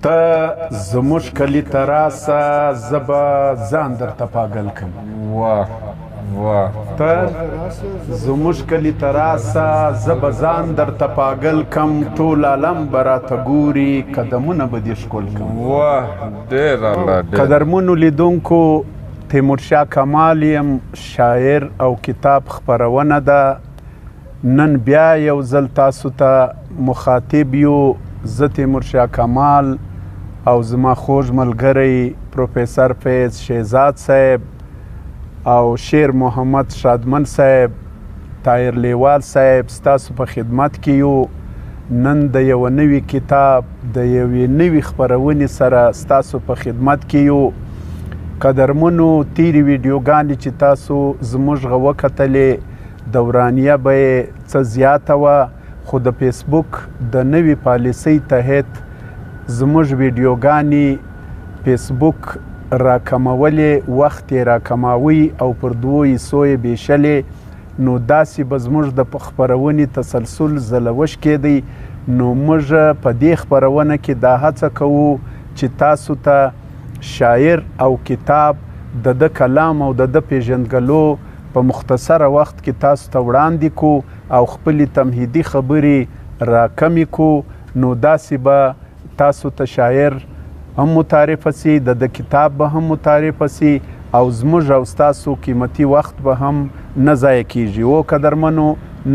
ته زموږ کلي ته راسه زه به ځان درته پاګل کم. واه واه ته زموږ کلي ته راسه زه به ځان درته پاګل کم. ټول عالم به راته ګوري قدمونه به دې ښکل کم. واه ډېر الله ډېر. قدرمنو لیدونکو، تیمورشاه کمال یم، شاعر او کتاب خپرونه ده. نن بیا یو ځل تاسو ته مخاطب یو. زه تیمورشاه کمال او زما خوږ ملګری پروفیسر فیض شهزاد صاحب او شیر محمد شادمن صاحب، طاهر لیوال صاحب ستاسو په خدمت کې یو. نن د یو نوي کتاب د یوې نوي خپرونې سره ستاسو په خدمت کې یو. قدرمنو، تیرې ویډیوګانې چې تاسو زموږ وکتلې دورانیه به یې څه زیاته وه، خو د فیسبوک د نوي پالیسۍ تحت زموږ ویډیوګانې فیسبوک راکمولې، وخت یې راکماوی او پر 2 حصو یې بیشلې. نو داسې به زموږ د خپرونې تسلسل زلوش کېدی. نو موږ په دې خپرونه کې دا هڅه کوو چې تاسو ته شاعر او کتاب د د کلام او د پیژندګلو په مختصره وخت کې تاسو ته وړاندې کو او خپلې تمهیدي خبرې راکمې کو. نو داسې به تاسو ته شاعر هم متعارفه سي، د کتاب به هم متعارفه سي او زموږ او ستاسو قیمتي وخت به هم نه ضایع کیږي. او قدرمنو،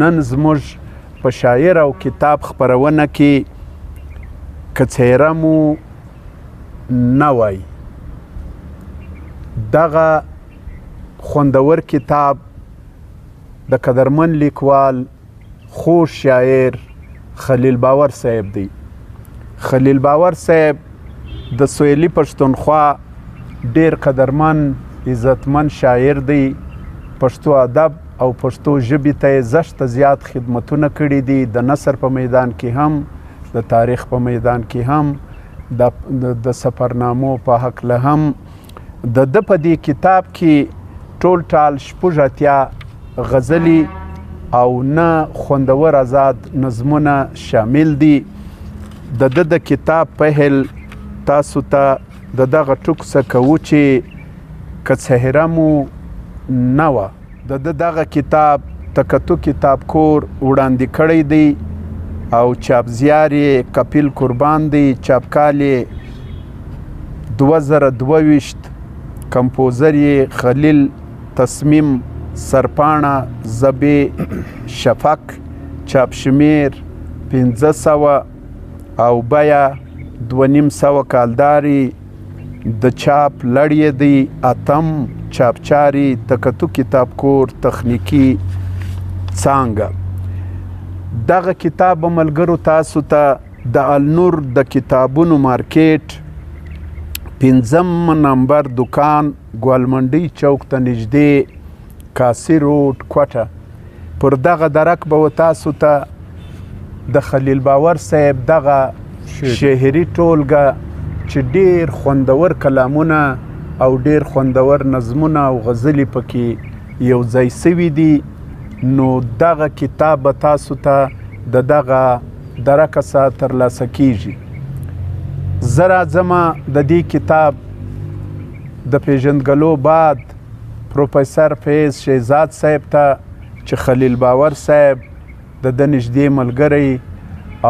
نن زموږ په شاعر او کتاب خپرونه کې که څهره مو نه وای، دغه خوندور کتاب د قدرمن لیکوال خوږ شاعر خلیل باور صاحب دی. خلیل باور صاحب د سویلي پښتونخوا ډیر قدرمن عزتمن شاعر دی. پښتو ادب او پښتو ژبې ته یې زښته زیات خدمتونه کړي دي، د نثر په میدان کې هم، د تاریخ په میدان کې هم، د سفرنامو په هکله هم. د په دې کتاب کې ټول ټال 86 غزلي او 9 خوندور آزاد نظمونه شامل دي. د کتاب پهل تاسو ته د دغه ټوک څه کوو چې که څهره مو نه وه. د دغه کتاب تکتو کتاب کور وړاندې کړی دی او چاپزیار یې کپیل قربان دی. چاپکال یې 2022، کمپوزر یې خلیل تصمیم سرپاڼه زبې شفق، چاپ شمیر 1500 او بیه 2500 کالداري. د چاپ لړ دی 8م چاپچاري تکتو کتاب کور تخنیکی څانګه. دغه کتاب ملګرو تاسو ته د النور د کتابونو مارکیټ 5م نمبر دکان ګوالمنډۍ چوک ته نږدې کاسي روډ کوټه پر دغه درک به تاسو ته د خلیل باور صاحب دغه شعري ټولګه چې ډیر خوندور کلامونه او ډیر خوندور نظمونه او غزلې پکې یو ځای سوي دي. نو دغه کتاب به تاسو ته د دغه درکه څخه ترلاسه کیږي. زه راځمه د دې کتاب د پیژندګلو بعد پروفیسر فیض شهزاد صاحب ته چې خلیل باور صاحب د نږدې ملګری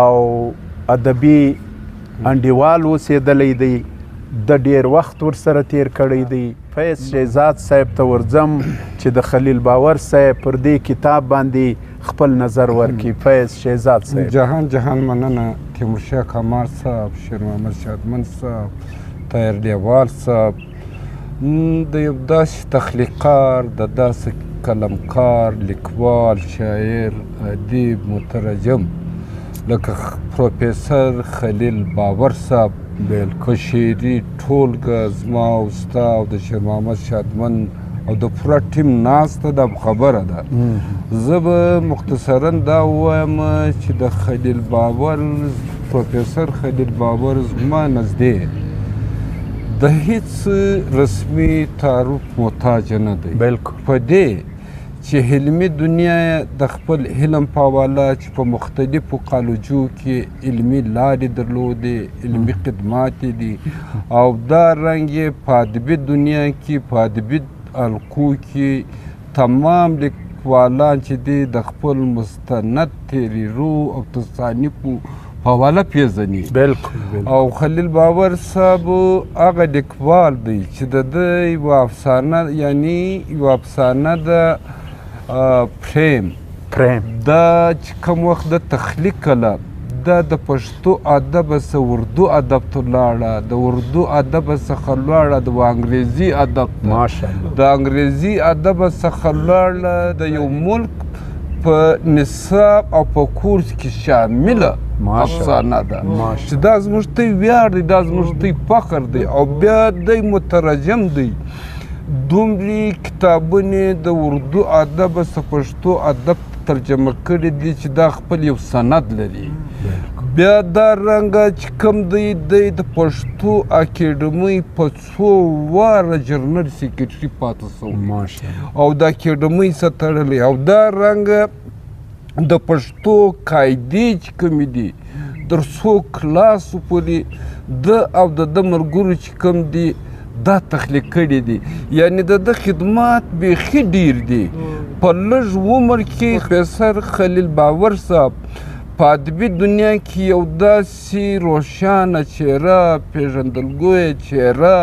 او ادبي انډیوال اوسېدلی دی، د ډیر وخت ورسره تیر کړی دی. فیض شهزاد صاحب ته ورځم چې د خلیل باور صاحب پر دې کتاب باندې خپل نظر ورکړي. فیض شهزاد صاحب. جهان مننه تیمورشاه کمال صاحب، شیر محمد شادمن صاحب، طاهر لیوال صاحب، د یو داسې تخلیقار، د داسې قلمکار، لیکوال، شاعر، ادیب، مترجم لکه پروفیسر خلیل باور صاحب په شعري ټولګه زما او ستا او د شیر محمد شادمن او د پوره ټیم ناسته دا خبره ده. زه به مختصرا دا ووایم چې د خلیل باور، پروفیسر خلیل باور زما نږدې د هیڅ رسمي تعارف محتاج نه دی. بالکل. په دې چې علمي دنیا د خپل علم په حواله چې په مختلفو کالجو کې علمي لارې درلودې، علمي خدمات دي، او دا رنګ یې په ادبي دنیا کې په ادبي حلقو کې تمام لیکوالان چې دي د خپل مستند تحریرو او تصانیفو په حواله پیژني. بالکل. او خلیل باور صاحب هغه لیکوال دی چې د ده یوه افسانه، یعنی یوه افسانه د پریم دا چې کوم وخت د تخلیق کړه، دا د پښتو ادب څخه اردو ادب ته لاړه، د اردو ادب څخه لاړه د انګریزي ادب ته، ماشاءالله د انګریزي ادب څخه لاړه د یو ملک په نصاب او په کورس کې شامله افسانه ده چې دا زموږ ته ویاړ دی، دا زموږ ته فخر دی. او بیا دی مترجم دی، دومره کتابونه د اردو ادب څخه پښتو ادب ترجمه کړي دي چې دا خپل یو سند لري. بیا دا رنګه چې کوم دی د پښتو اکیډمۍ په څو واره جنرال سیکرټري پاته شوی او د اکیډمۍ سره تړلی، او دا رنګه د پښتو قاعدې چې کومې دي تر څو کلاسو پورې د او د ملګرو چې کوم دي دا تخلیق کړي دي. یعنی د خدمات بیخي ډیر دي. په لږ عمر کې پروفیسر خلیل باور صاحب په ادبي دنیا کې یو داسې روښانه چهره، پیژندګلویه چهره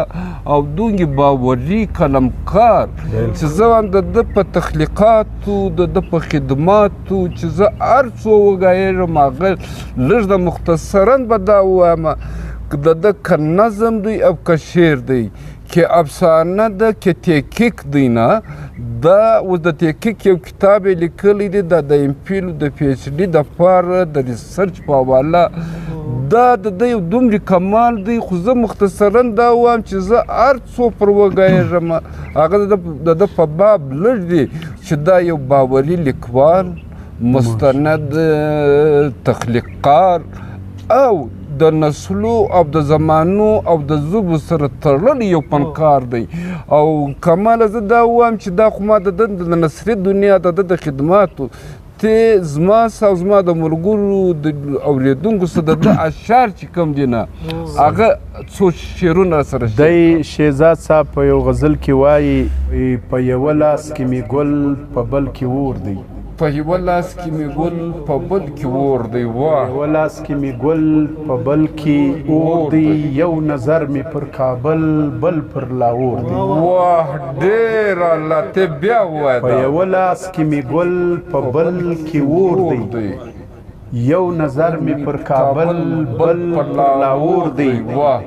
او دومره باوري قلمکار چې زه هم د ده په تخلیقاتو، د ده په خدماتو چې زه هر څو وګایږم هغه لږ د مختصرا به دا ووایم د ده که نظم دی او که شعر دی، که افسانه ده که تحقیق دی، نه دا اوس د تحقیق یو کتاب یې لیکلی دی، دا د ایم فیل د پی ایچ ډي دپاره د ریسرچ په حواله دا د ده یو دومره کمال دی. خو زه مختصرا دا وایم چې زه هر څو پر وګایږم هغه د ده په باب لږ دی چې دا یو باوري لیکوال، مستند تخلیقکار او د نسلو او د زمانو او د ژبو سره تړلی یو فنکار دی. او کماله زه دا ووایم چې دا خو ما د نثري دنیا د خدماتو ته زما او زما د ملګرو د اورېدونکو سره د اشعار چې کوم دي نه هغه څو شعرونه سره دی شهزاد صاحب په یو غزل کې وایي په یوه لاس کې مې ګل په بل کې اور دی، په یوه لاس کې مې ګل په بل کې اور دی. واه، یوه لاس کې مې ګل په بل کې اور دی، یو نظر مې پر کابل بل پر لاهور دی. واه ډېر الله ته بیا ووایه. په یوه لاس کې مې ګل په بل کې اور دی، یو نظر مې پر کابل بل پر لاهور دی. واه،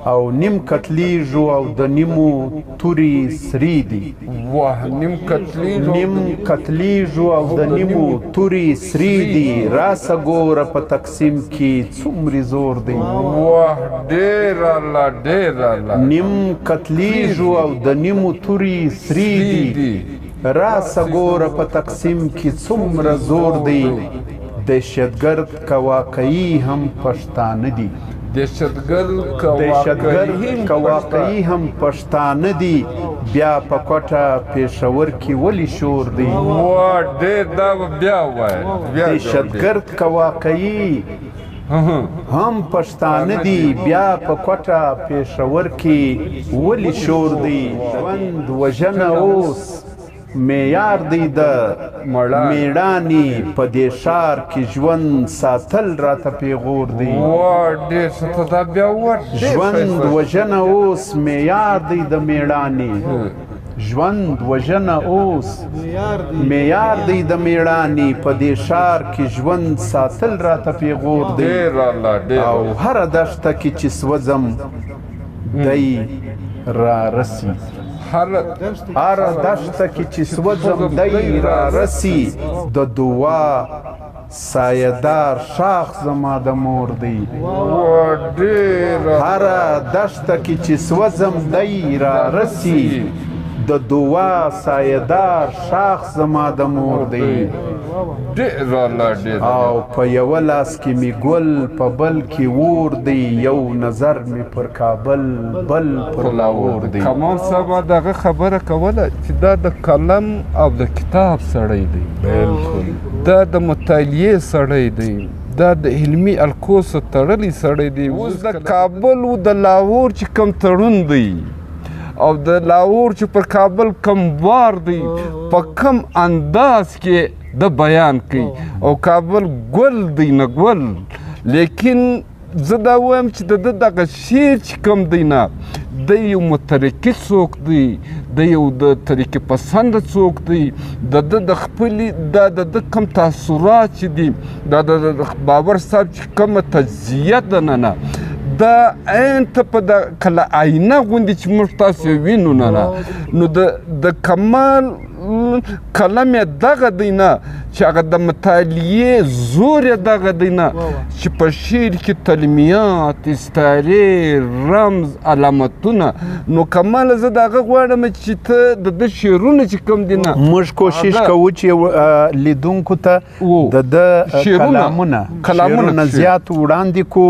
او نیم کتلیږو او د نیمو تورې سرې دي. واه، نیم کتلیږو او د نیمو تورې سرې دي، راسه ګوره په تقسیم کې څومره زور دی. واه ډېر الله، ډېر الله. نیم کتلیږو او د نیمو تورې سرې دي، راسه ګوره په تقسیم کې څومره زور دی. دهشتګرد که واقعي هم پښتانه دي، دهشتګرد که واقعي هم پښتانه دي، بیا په کوټه پېښور کې ولې شور دی. واه ډېر دا بیا ووایه. دهشتګرد که واقعي هم پښتانه دي، بیا په کوټه پېښور کې ولې شور دی. ژوند وژنه اوس معیار دی د میړانې، په دې ښار کې ژوند ساتل راته پیغور دی. ژوند وژنه اوس معیار دی د میړانې، ژوند وژنه اوس معیار دی د میړانې، په دې ښار کې ژوند ساتل راته پیغور دی. او هره دښته کې چې سوځم دی را رسی، هر دشته کې چې سوځم دی را رسی، د دعا سایه‌دار شاخ زما د مور دی. هر دشته کې چې سوځم دی را رسی، د دعا سایه‌دار شاخ زما د مور دی. ډېر الله ډېر او په یوه لاس کې می ګل په بل کې اور دی یو نظر می پر کابل بل پر لاهور دی. کمال صاحب دغه خبره کوله چې دا د قلم او د کتاب سړی دی. بالکل دا د مطالعې سړی دی. دا د علمي الکوسو تړلی سړی دی. اوس د کابل او د لاهور چې کوم تړون دی او د لاهور چې پر کابل کم وار دی په کم انداز کې د بیان کوي او کابل ګل دی نه ګل. لیکن زه دا وایم چې د ده دغه شعر چې کوم دی نه د یو مترقي څوک دی د یو د طریقې پسنده څوک دی د ده د خپلې دا د ده کوم تاثرات چې دي دا د بابر صاحب چې کومه تجزیه ده نه دا عین ته په د کله آینه غوندې چې موږ تاسو وینو نه نو د کمال کلم یې دغه دی نه چې هغه د مطالعې زور یې دغه دی نه چې په شعر کې کلمیات استعارې رمز علامتونه نو کمال زه د هغه غواړم چې ته د ده شعرونه چې کوم دي نه موږ کوشش کوو چې لیدونکو ته د ده کلامونه زیات وړاندې کو.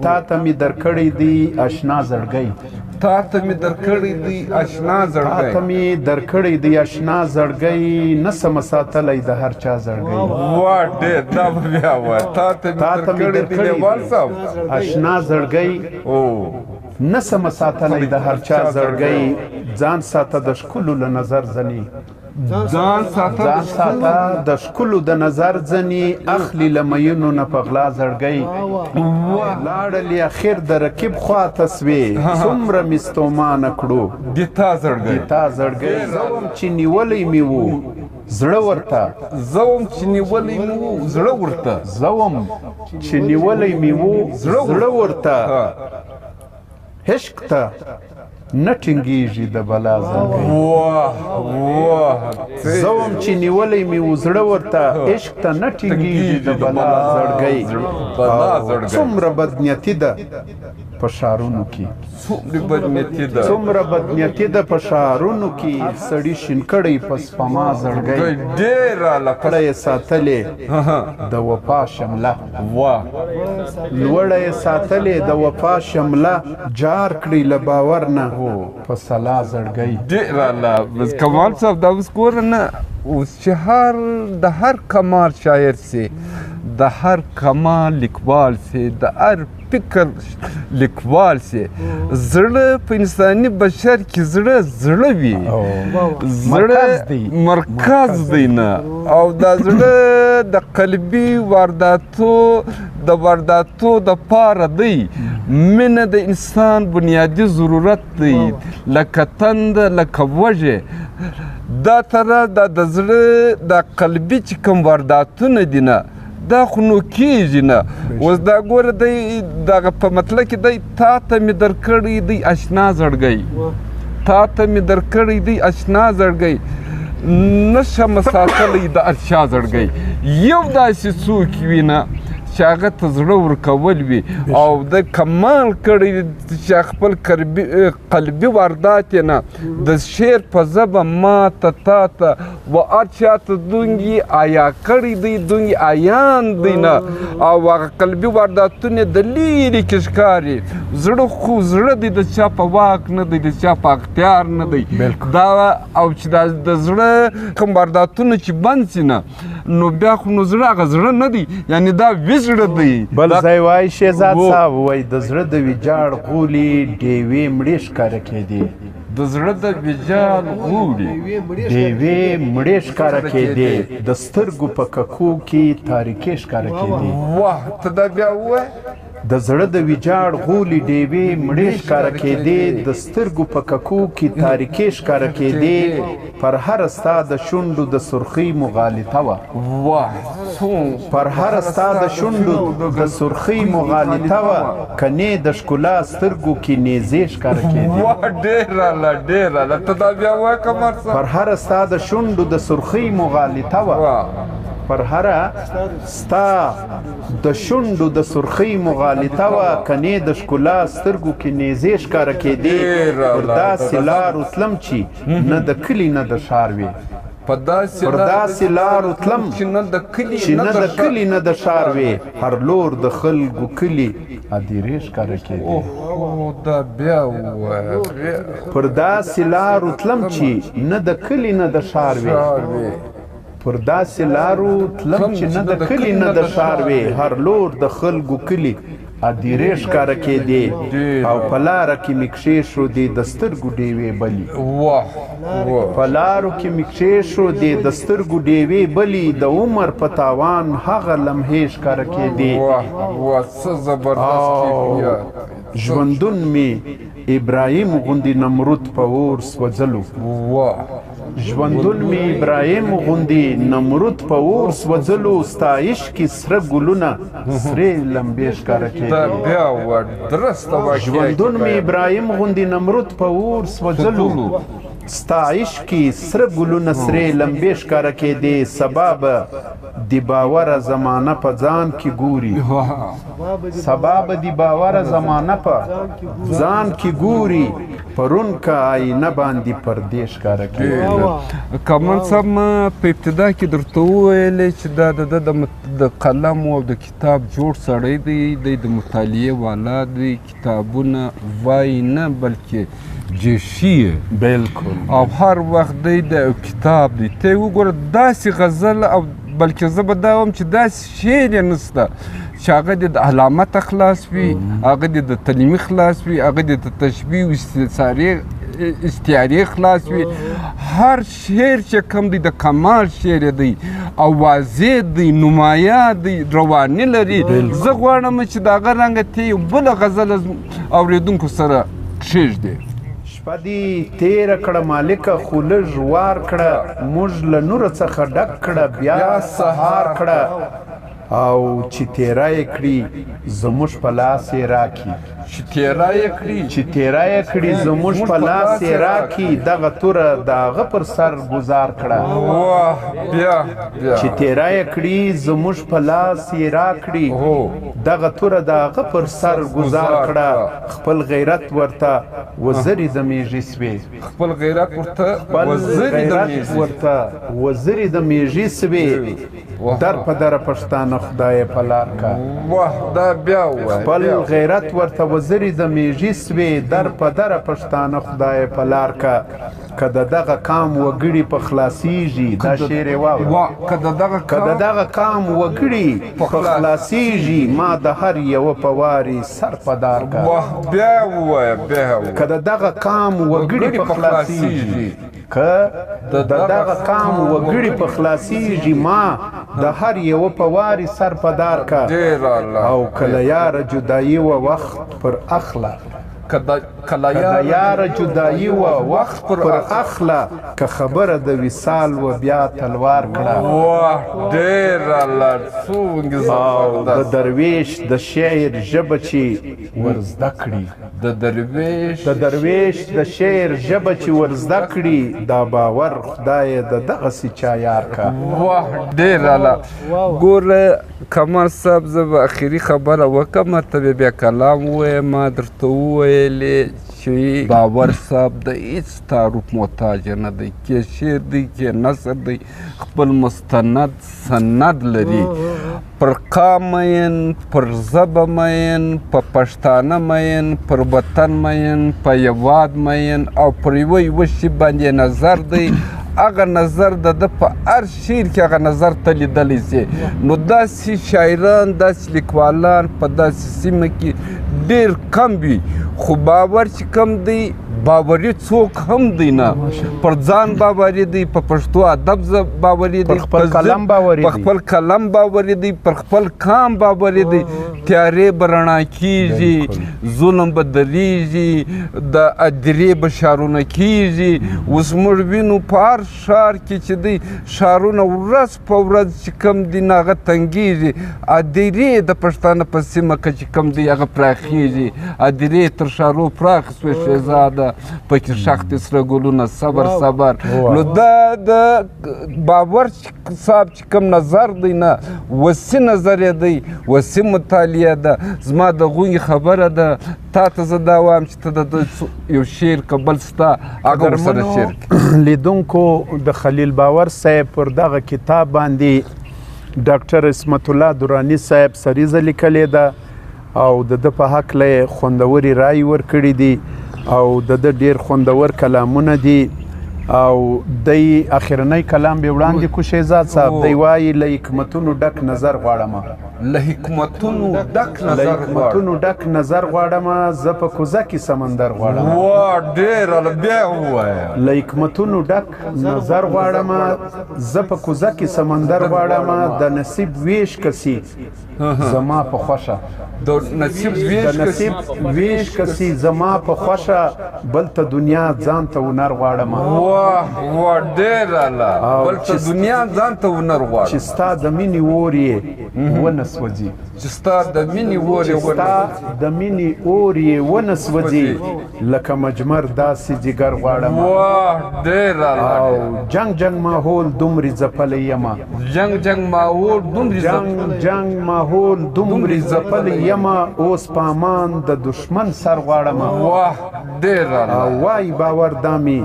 تا ته مې درکړی دی اشنا زړګی تا ته مې درکړی دی اشنا زړګی تا ته مې درکړی دی اشنا زړګی نه سم ساتلی د هر چا زړګی. وا ډېر دا به بیا وایه تا ته مې درکړی دی لیوال صاحب اشنا زړګی نه سم ساتلی د هر چا زړګی. ځان ساته د ښکلو له نظر ځنې ځان ساته د ښکلو د نظر ځنې اخلي له میینو نه په غلا زړګی. لاړلې اخر د رقیب خواته سوې څومره مې ستومانه کړو د تا زړګی زه وم چې نیولی مې و زړه ورته زه وم چې نیولی مې و زړه ورته زه وم چې نیولی مې و زړه ورته عشق ته نه ټینګېږي د بلا زړګی. زه وم چې نیولی مې و زړه ورته عشق ته نه ټینګېږي د بلا زړګی. څومره بدنیتي ده په ښارونو کې څومره بدنیتي ده په ښارونو کې سړي شین کړی په سپما زړګی. کړه یې ساتلې د وفا شمله لوړه یې ساتلې د وفا شمله جار کړي له باور نه په سلا زړګی. ډېر الله بس کمال صاحب دا اوس ګوره نه اوس چې د هر کمال شاعر سي د هر کمال لیکوال سي د هر فکر لیکوال سي زړه په انساني بشر کې زړه وي زړه مرکز دی نه او دا زړه د قلبي وارداتو د پاره دی. مینه د انسان بنیادي ضرورت دی لکه تند لکه وږې دا تره د زړه د قلبي چې کوم وارداتونه دي نه دا خو نو کېږي نه. اوس دا ګوره دی دغه په مطلب کې دی تا ته مې درکړی دی اشنا زړګی تا ته مې درکړی دی اشنا زړګی نه شم ساتلی د هر چا زړګی. یو داسې څوک وي نه چې هغه ته زړه ورکول وي او د کمال کړی چې خپل قلبي واردات یې نه د شعر په ژبه ما ته تا ته و هر چا ته دونګي آیا کړی دی دونګي آیان دی نه او هغه قلبي وارداتونه د لیرې کې ښکاري. زړه خو زړه دی د چا په واک نه دی د چا په اختیار نه دی دا او چې د زړه کوم وارداتونه چې بند سي نه نو بیا خو نو زړه هغه زړه نه دی یعنی دا بل ځای وایي شهزاد صاحب وایي د زړه د ویجاړ غولې ډیوې مړې ښکاره کېدې د زړه د ویجاړ غولې ډیوې مړې ښکاره کېدې د سترګو په ککو کې تاریکې ښکاره کېدې. واه ته دا بیا ووایه د زړه د ویجاړ غولې ډیوې مړې ښکاره کېدې د سترګو په ککو کې تاریکې ښکاره کېدې پر هره ستا د شونډو د سرخۍ مغالطه وه پر هره ستا د شونډو د سرخۍ مغالطه وه کنې د ښکلا سترګو کې نیزې ښکاره کېدې. ډېر الله ډېر الله ته دا بیا وایه قمر صاحب پر هره ستا د شونډو د سرخۍ مغالطه وه پر هره ستا د شونډو د سرخۍ مغالطه وه کنې د ښکلا سترګو کې نیزې ښکاره کېدې پر داسې لارو تلم چې نه د کلي نه د ښار وې په داسې لارو تلم چې نه د کلي چې نه د کلي نه د ښار وې هر لور د خلکو کلي ادیرې ښکاره کېدې اوه دا بیا ووایه پر داسې لارو تلم چې نه د کلي نه د ښار وې پر داسې لارو تلم چې نه د کلي نه د ښار وې هر لور د خلکو کلي ادیرې ښکاره کېدې او په لاره کې مې کښېښودې د سترګو ډیوې بلي په لارو کې مې کښېښودې د سترګو ډیوې بلي د عمر په تاوان هغه لمحې ښکاره کېدې څه زبردست کیفیت ژوندون مې ابراهیم غوندې نمرود په اور سوځلو ژوندون مې ابراهیم غوندې نمرود په اور سوځلو ستا عشق کې سره ګلونه سرې لمبې ښکاره کېدې ژوندون مې ابراهیم غوندې نمرود په اور سوځلو ستا عشق کې سره ګلونه سرې لمبې ښکاره کېدې سبا به د باوره زمانه په ځان کې ګوري سبا به د باوره زمانه په ځان کې ګوري پرون که آینه باندې پردې ښکاره کېدې کامران صاحب ما په ابتدا کې درته وویلې چې دا د قلم او د کتاب جوړ سړی دی د مطالعې والا دی کتابونه وایي نه بلکې جشی بالکل او هر وخت دی د کتاب دی ته وګوره داسې غزل او بلکې زه به دا وایم چې داسې شعر یې نشته چې هغه دې د علامته خلاص وي هغه دې د تلمي خلاص وي هغه دې د تشبیه او استعارې خلاص وي هر شعر چې کوم دی د کمال شعر دی او واضح دی نمایه دی رواني لري زه غواړم چې د هغه رنګه ته یو بله غزل اورېدونکو سره کښېږدې شپه دې تېره کړه مالکه خو لږ وار کړه موږ له نوره څخه ډک کړه بیا سهار کړه او چې تیره یې کړي زموږ په لاس یې راکړي چې تیره یې کړي چې تیره یې کړي زموږ په لاس یې راکړي دغه توره د هغه پر سر ګزار کړه چې تیره یې کړي زموږ په لاس یې راکړي دغه توره د هغه پر سر ګزار کړه خپل غیرت ورته وزرې د میږي سوې خپل غیرت ورته وزرې د میږي سوې در په دره پښتانه خدای په لار کا دا بیا خپل غیرت ورته وزرې د میږي سوې در په دره پښتانه خدای په لار کا که د دغه کام وګړي په خلاصیږي دا شعر یې واوره که د دغه کام وګړي په خلاصیږي ما د هر یوه په واري سر په دار کا بیا ووایه که د دغه کام وګړي په خلاصیږي که د دغه کام وګړي په خلاصیږي ما د هر یوه په واري سر په دار کا او کله یاره جدایي و وخت پر اخله کله یاره جدایي و وخت پر اخله که خبره د وصال و بیا تلوار کړه او د درویش د شعر ژبه چې ور زده کړي د درویش د شعر ژبه چې ور زده کړي دا باور خدای د دغسې چا یار کا ډېر اعلی ګوره کمال صاحب زه به اخري خبره وکړم ته به بیا کلام ووایم ما درته وویلې چې باور صاحب د هېڅ تعارف محتاج نه دی کې شعر دی کې نثر دی خپل مستند سند لري پر قام مین پر ژبه مین په پښتانه مین پر وطن مین په هېواد مین او پر یوه شي باندې نظر دی هغه نظر د ده په هر شعر کې هغه نظر ته لیدلی سي نو داسې شاعران داسې لیکوالان په داسې سیمه کې ډېر کم وي خو باور چې کم دی باوري څوک هم دی نه پر ځان باوري دی په پښتو ادب باوري دی پر خپل قلم باوري دی پر خپل کام باوري دی تیارې به رڼا کیږي ظلم به دریږي د ادرې به ښارونه کیږي اوس موږ وینو په هر ښار کې چې دی ښارونه ورځ په ورځ چې کم دی نه هغه تنګیږي ادرې د پښتانه په سیمه کې چې کم دی هغه پراخیږي ادرې تر ښارو پراخې سوې شهزاده ده پکې شخت سره ګلونه صبر صبر. نو دا د باور صاحب چې کوم نظر دی نه وسیع نظر یې دی وسیع مطالعه ده. زما د غوږی خبره ده تا ته زه دا وایم چې ته د یو شعر که بل ستا هغه ورسره شعر کړي. لیدونکو د خلیل باور صاحب پر دغه کتاب باندې ډاکټر عصمت الله دراني صاحب سریزه لیکلې ده او د ده په هکله یې خوندورې رایې ورکړي دي او د ده ډېر خوندور کلامونه دي او دی اخرنی کلام به وړاندې کو شهزاد صاحب دی وایي له حکمتونو ډک نظر غواړم له حکمتونو ډک نظر له حکمتونو ډک نظر غواړم زه په کوزه کې سمندر غواړم. وا ډېر بیا ووایه. له حکمتونو ډک نظر غواړم زه په کوزه کې سمندر غواړم د نصیب ویش کسي زما په خوښه د نصیب ویش کسي زما په خوښه بل ته دنیا ځان ته هنر غواړم. واه ډېر اعلی. بل ته دنیا ځان ته هنر غواړم چې ستا د مینې اور یې ونه سوځي چې ستا د مینې اور یې ستا د مینې اور یې ونه سوځي لکه مجمر داسې جګر غواړم. واه ډېر اعلی. او جنګ ماحول دومرې ځپلی یمه جنګ ماحول دومرې جنګ ماحول دومرې ځپلی یمه اوس په امان د دشمن سر غواړم. واه ډېر اعلی. او وای باور دا مې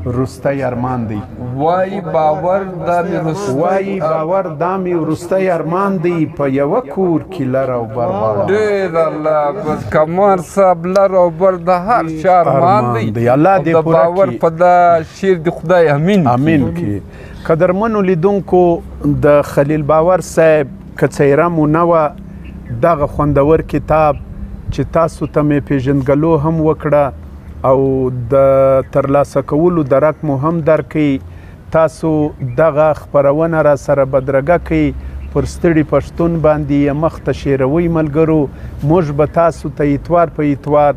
وروستی ارمان دی. وای باور دا مې وروستی ارمان دی په یوه کور کې لر او بر غواړم. ډېر الله. بس کمال صاحب لر او بر د هر چا ارمان دی. الله دې پوره کړي. د باور په دا شعر د خدای امین کړي. قدرمنو لیدونکو د خلیل باور صاحب که څیره مو نه وه دغه خوندور کتاب چې تاسو ته مې پیژندګلو هم وکړه او د ترلاسه کولو درک مو هم درکړي. تاسو دغه خپرونه را سره بدرګه کوي پر ستړي پښتون باندې یې مخ ته شیروئ ملګرو. موږ به تاسو ته اتوار په اتوار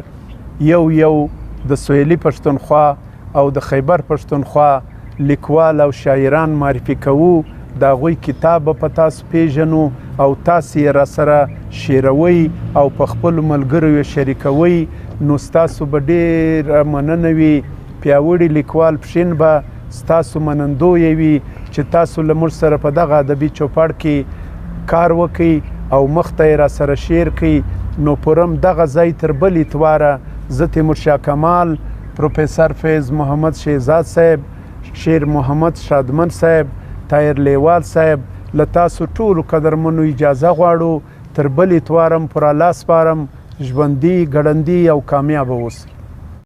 یو د سویلي پښتونخوا او د خیبر پښتونخوا لیکوال او شاعران معرفي کوو. د هغوی کتاب به په تاسو پیژنو او تاسو یې را سره شیروئ او په خپلو ملګرو یې شریکوئ. نو ستاسو به ډېره مننه وي. پیاوړي لیکوال پښین به ستاسو منندویه وي چې تاسو له موږ سره په دغه ادبي چوپړ کې کار وکړئ او مخ ته یې را سره شیر کړئ. نو پرم دغه ځای تر بل اتواره زه تیمورشاه کمال، پروفیسر فیض محمد شهزاد صاحب، شیر محمد شادمن صاحب، طاهر لیوال صاحب له تاسو ټولو قدرمنو اجازه غواړو. تر بل اتوارم پر الله سپارم. ژوندي ګړندي او کامیابه اوسئ.